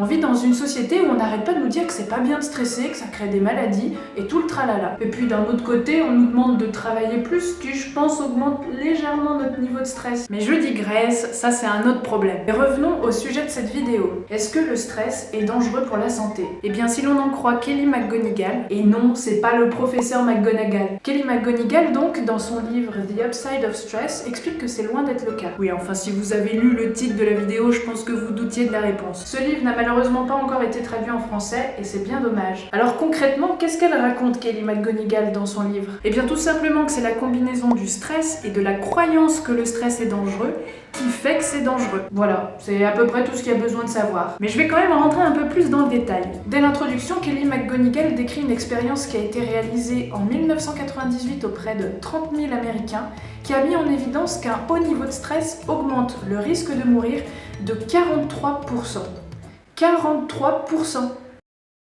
On vit dans une société où on n'arrête pas de nous dire que c'est pas bien de stresser, que ça crée des maladies et tout le tralala. Et puis d'un autre côté, on nous demande de travailler plus, ce qui je pense augmente légèrement notre niveau de stress. Mais je digresse, ça c'est un autre problème. Et revenons au sujet de cette vidéo. Est-ce que le stress est dangereux pour la santé? Eh bien si l'on en croit Kelly McGonigal, et non, c'est pas le professeur McGonagall. Kelly McGonigal donc, dans son livre The Upside of Stress, explique que c'est loin d'être le cas. Oui, enfin si vous avez lu le titre de la vidéo, je pense que vous doutiez de la réponse. Ce livre n'a malheureusement pas encore été traduit en français, et c'est bien dommage. Alors concrètement, qu'est-ce qu'elle raconte Kelly McGonigal dans son livre? Eh bien tout simplement que c'est la combinaison du stress et de la croyance que le stress est dangereux qui fait que c'est dangereux. Voilà, c'est à peu près tout ce qu'il y a besoin de savoir. Mais je vais quand même rentrer un peu plus dans le détail. Dès l'introduction, Kelly McGonigal décrit une expérience qui a été réalisée en 1998 auprès de 30 000 Américains, qui a mis en évidence qu'un haut niveau de stress augmente le risque de mourir de 43%. 43%!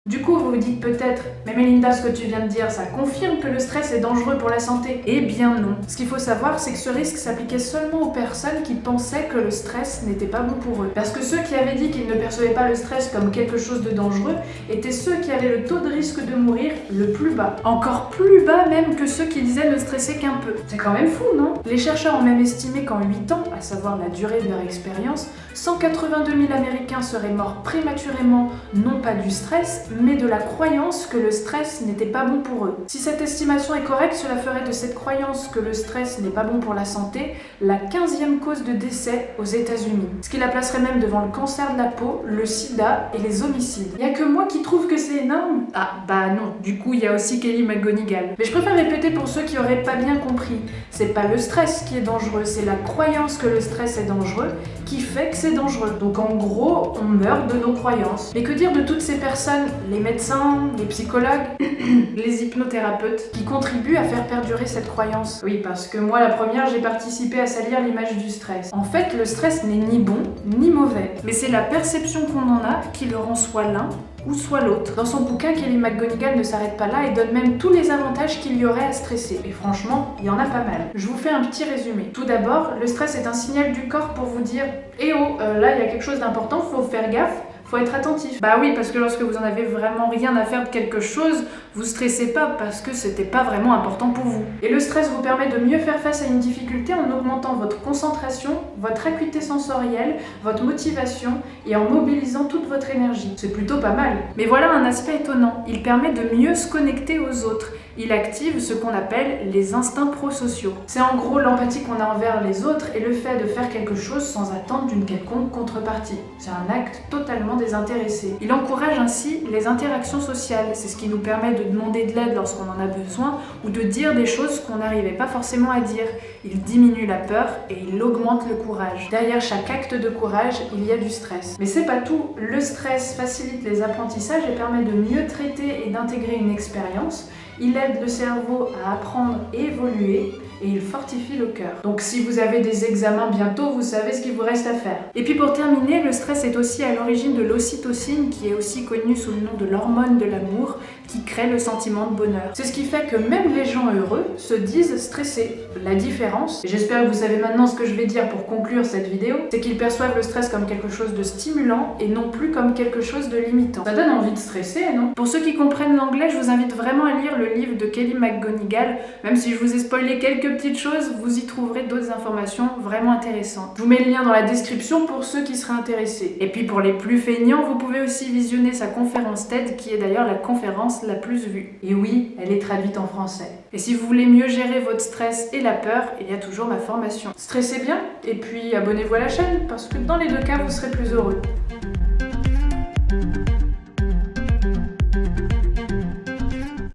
Du coup, vous vous dites peut-être, mais Mélinda, ce que tu viens de dire, ça confirme que le stress est dangereux pour la santé? Eh bien non. Ce qu'il faut savoir, c'est que ce risque s'appliquait seulement aux personnes qui pensaient que le stress n'était pas bon pour eux. Parce que ceux qui avaient dit qu'ils ne percevaient pas le stress comme quelque chose de dangereux étaient ceux qui avaient le taux de risque de mourir le plus bas. Encore plus bas même que ceux qui disaient ne stresser qu'un peu. C'est quand même fou, non? Les chercheurs ont même estimé qu'en 8 ans, à savoir la durée de leur expérience, 182 000 Américains seraient morts prématurément, non pas du stress, mais de la croyance que le stress n'était pas bon pour eux. Si cette estimation est correcte, cela ferait de cette croyance que le stress n'est pas bon pour la santé la 15e cause de décès aux États-Unis. Ce qui la placerait même devant le cancer de la peau, le sida et les homicides. Il y a que moi qui trouve que c'est énorme? Ah bah non, du coup il y a aussi Kelly McGonigal. Mais je préfère répéter pour ceux qui auraient pas bien compris. C'est pas le stress qui est dangereux, c'est la croyance que le stress est dangereux qui fait que c'est dangereux. Donc en gros, on meurt de nos croyances. Mais que dire de toutes ces personnes, les médecins, les psychologues, les hypnothérapeutes, qui contribuent à faire perdurer cette croyance? Oui, parce que moi, la première, j'ai participé à salir l'image du stress. En fait, le stress n'est ni bon, ni mauvais. Mais c'est la perception qu'on en a qui le rend soit l'un ou soit l'autre. Dans son bouquin, Kelly McGonigal ne s'arrête pas là et donne même tous les avantages qu'il y aurait à stresser. Et franchement, il y en a pas mal. Je vous fais un petit résumé. Tout d'abord, le stress est un signal du corps pour vous dire « Eh oh, là, il y a quelque chose d'important, faut faire gaffe ». Faut être attentif. Bah oui, parce que lorsque vous en avez vraiment rien à faire de quelque chose, vous stressez pas parce que c'était pas vraiment important pour vous. Et le stress vous permet de mieux faire face à une difficulté en augmentant votre concentration, votre acuité sensorielle, votre motivation et en mobilisant toute votre énergie. C'est plutôt pas mal. Mais voilà un aspect étonnant. Il permet de mieux se connecter aux autres. Il active ce qu'on appelle les instincts prosociaux. C'est en gros l'empathie qu'on a envers les autres et le fait de faire quelque chose sans attendre d'une quelconque contrepartie. C'est un acte totalement désintéressé. Il encourage ainsi les interactions sociales. C'est ce qui nous permet de demander de l'aide lorsqu'on en a besoin ou de dire des choses qu'on n'arrivait pas forcément à dire. Il diminue la peur et il augmente le courage. Derrière chaque acte de courage, il y a du stress. Mais c'est pas tout. Le stress facilite les apprentissages et permet de mieux traiter et d'intégrer une expérience. Il aide le cerveau à apprendre et évoluer et il fortifie le cœur. Donc si vous avez des examens bientôt, vous savez ce qu'il vous reste à faire. Et puis pour terminer, le stress est aussi à l'origine de l'ocytocine, qui est aussi connue sous le nom de l'hormone de l'amour, qui crée le sentiment de bonheur. C'est ce qui fait que même les gens heureux se disent stressés. La différence, et j'espère que vous savez maintenant ce que je vais dire pour conclure cette vidéo, c'est qu'ils perçoivent le stress comme quelque chose de stimulant et non plus comme quelque chose de limitant. Ça donne envie de stresser, non? Pour ceux qui comprennent l'anglais, je vous invite vraiment à lire le livre de Kelly McGonigal. Même si je vous ai spoilé quelques petites choses, vous y trouverez d'autres informations vraiment intéressantes. Je vous mets le lien dans la description pour ceux qui seraient intéressés. Et puis pour les plus feignants, vous pouvez aussi visionner sa conférence TED, qui est d'ailleurs la conférence la plus vue. Et oui, elle est traduite en français. Et si vous voulez mieux gérer votre stress et la peur, il y a toujours ma formation. Stressez bien, et puis abonnez-vous à la chaîne, parce que dans les deux cas, vous serez plus heureux.